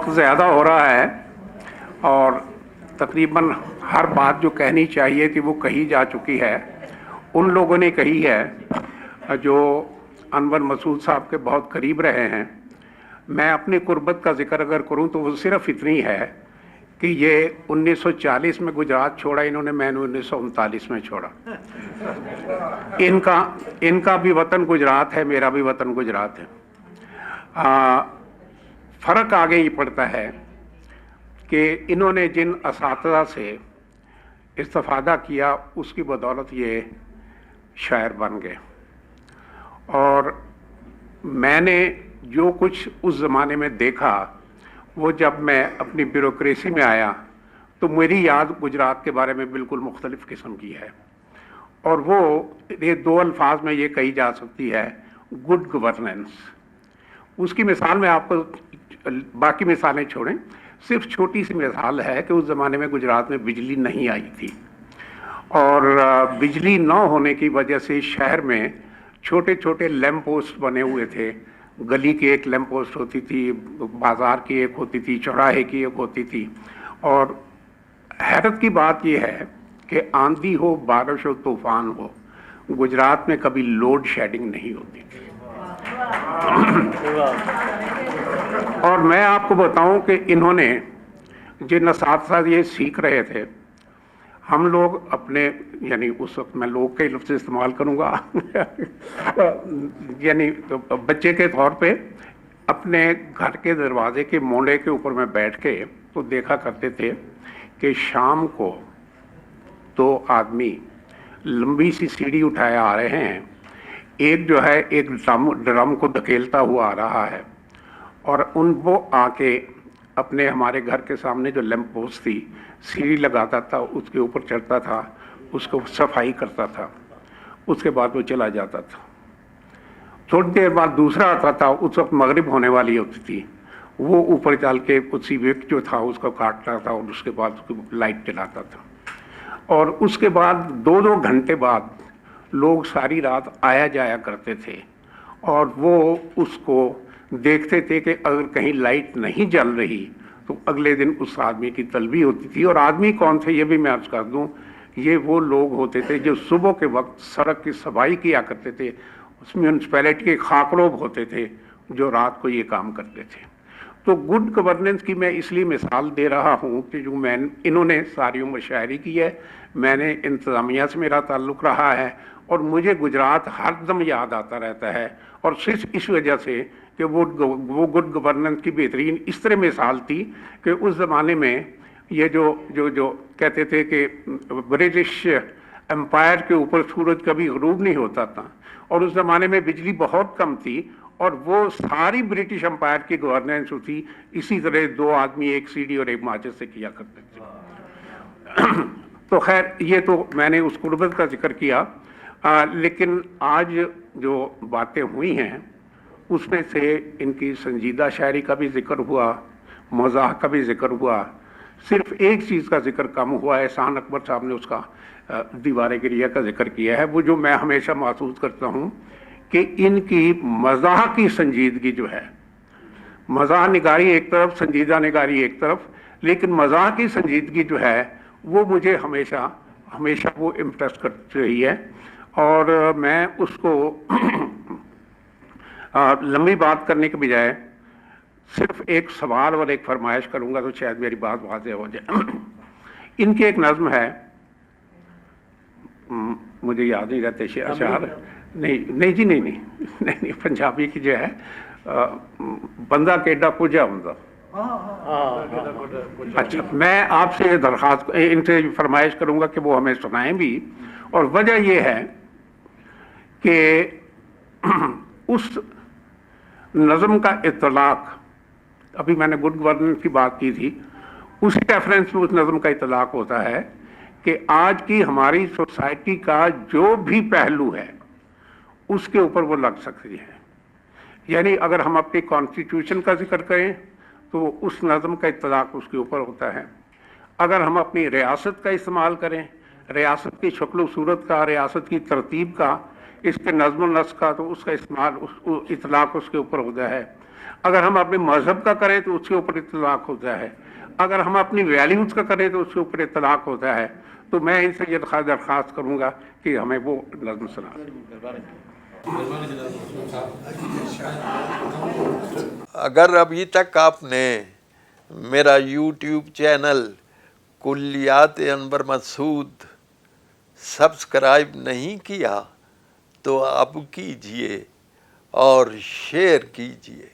وقت ज़्यादा हो रहा है और तकरीबन हर बात जो कहनी चाहिए थी वो कही जा चुकी है। उन लोगों ने कही है जो अनवर मसूद साहब के बहुत करीब रहे हैं। मैं अपनी कुर्बत का जिक्र अगर करूं तो वो सिर्फ इतनी है कि ये 1940 में गुजरात छोड़ा इन्होंने, मैंने 1939 में छोड़ा। इनका भी वतन गुजरात है, मेरा भी वतन गुजरात है। फ़र्क आगे ये पड़ता है कि इन्होंने जिन असातिज़ा से इस्तिफ़ादा किया उसकी बदौलत ये शायर बन गए। और मैंने जो कुछ उस ज़माने में देखा वो जब मैं अपनी ब्यूरोक्रेसी में आया तो मेरी याद गुजरात के बारे में बिल्कुल मुख्तलिफ़ किस्म की है। और वो ये दो अल्फाज में ये कही जा सकती है, गुड गवर्नेंस। उसकी मिसाल मैं आपको, बाकी मिसालें छोड़ें, सिर्फ छोटी सी मिसाल है कि उस ज़माने में गुजरात में बिजली नहीं आई थी और बिजली न होने की वजह से शहर में छोटे छोटे लैंप पोस्ट बने हुए थे। गली की एक लैंप पोस्ट होती थी, बाज़ार की एक होती थी, चौराहे की एक होती थी। और हैरत की बात यह है कि आंधी हो, बारिश हो, तूफान हो, गुजरात में कभी लोड शेडिंग नहीं होती थी। और मैं आपको बताऊं कि इन्होंने जिन असातिज़ा ये सीख रहे थे, हम लोग अपने, यानी उस वक्त मैं लोग के लफ्ज़ इस्तेमाल करूँगा यानी तो बच्चे के तौर पे अपने घर के दरवाजे के मोड़े के ऊपर में बैठ के तो देखा करते थे कि शाम को दो आदमी लंबी सी सीढ़ी उठाए आ रहे हैं। एक जो है एक ड्रम को धकेलता हुआ आ रहा है और वो आके अपने हमारे घर के सामने जो लैंप पोस्ट थी सीढ़ी लगाता था, उसके ऊपर चढ़ता था, उसको सफाई करता था, उसके बाद वो चला जाता था। थोड़ी देर बाद दूसरा आता था, उस वक्त मगरिब होने वाली होती थी, वो ऊपर चल के उसी विक जो था उसको काटता था और उसके बाद उसकी लाइट जलाता था। और उसके बाद 2-2 घंटे बाद लोग सारी रात आया जाया करते थे और वो उसको देखते थे कि अगर कहीं लाइट नहीं जल रही तो अगले दिन उस आदमी की तलबी होती थी। और आदमी कौन थे ये भी मैं अर्ज़ कर दूं, ये वो लोग होते थे जो सुबह के वक्त सड़क की सफाई किया करते थे। उस म्यूनसिपैलिटी के खाकरोब होते थे जो रात को ये काम करते थे। तो गुड गवर्नेंस की मैं इसलिए मिसाल दे रहा हूँ कि जो इन्होंने सारी उम्र शायरी की है, मैंने इंतज़ामिया से मेरा ताल्लुक़ रहा है और मुझे गुजरात हर दम याद आता रहता है। और सिर्फ इस वजह से कि वो गुड गवर्नेंस की बेहतरीन इस तरह मिसाल थी कि उस ज़माने में ये जो कहते थे कि ब्रिटिश एम्पायर के ऊपर सूरज कभी ग़रूब नहीं होता था और उस ज़माने में बिजली बहुत कम थी और वो सारी ब्रिटिश एम्पायर की गवर्नेंस होती इसी तरह दो आदमी एक सीढ़ी और एक माचिस से किया करते थे। तो खैर ये तो मैंने उस कुर्बत का जिक्र किया, लेकिन आज जो बातें हुई हैं उसमें से इनकी संजीदा शायरी का भी जिक्र हुआ, मज़ाह का भी जिक्र हुआ। सिर्फ एक चीज़ का जिक्र कम हुआ है, एहसान अकबर साहब ने उसका दीवार गिरिया का जिक्र किया है। वो जो मैं हमेशा महसूस करता हूँ कि इनकी मज़ाह की संजीदगी जो है, मज़ाह निगारी एक तरफ, संजीदा निगारी एक तरफ, लेकिन मज़ाह की संजीदगी जो है वो मुझे हमेशा वो इम्प्रेस करती रही है। और मैं उसको लंबी बात करने के बजाय सिर्फ एक सवाल और एक फरमाइश करूंगा तो शायद मेरी बात वाज़ेह हो जाए। इनकी एक नज़्म है, मुझे याद नहीं रहते अशार, नहीं जी, नहीं पंजाबी की जो है, बंदा केडा कुजा बंदा। अच्छा, मैं आपसे दरख्वास्त, इनसे फरमाइश करूंगा कि वो हमें सुनाएं भी। और वजह ये है कि उस नज़म का इतलाक़, अभी मैंने गुड गवर्नेंस की बात की थी, उसी रेफरेंस में उस नज़म का इतलाक़ होता है कि आज की हमारी सोसाइटी का जो भी पहलू है उसके ऊपर वो लग सकती है। यानी अगर हम अपनी कॉन्स्टिट्यूशन का जिक्र करें तो उस नज़म का इतलाक़ उसके ऊपर होता है। अगर हम अपनी रियासत का इस्तेमाल करें, रियासत की शक्ल सूरत का, रियासत की तरतीब का, इसके नज़्म व नस्क़ का, तो उसका इस्तेमाल इतलाक़ उसके ऊपर होता है। अगर हम अपने मजहब का करें तो उसके ऊपर इत्तलाक होता है, अगर हम अपनी वैल्यूज का करें तो उसके ऊपर इत्तलाक होता है। तो मैं इनसे ये दरख्वास्त करूंगा कि हमें वो नज़्म सुना। अगर अभी तक आपने मेरा YouTube channel Kulliyat Anwar Masood subscribe नहीं किया तो अब कीजिए और शेयर कीजिए।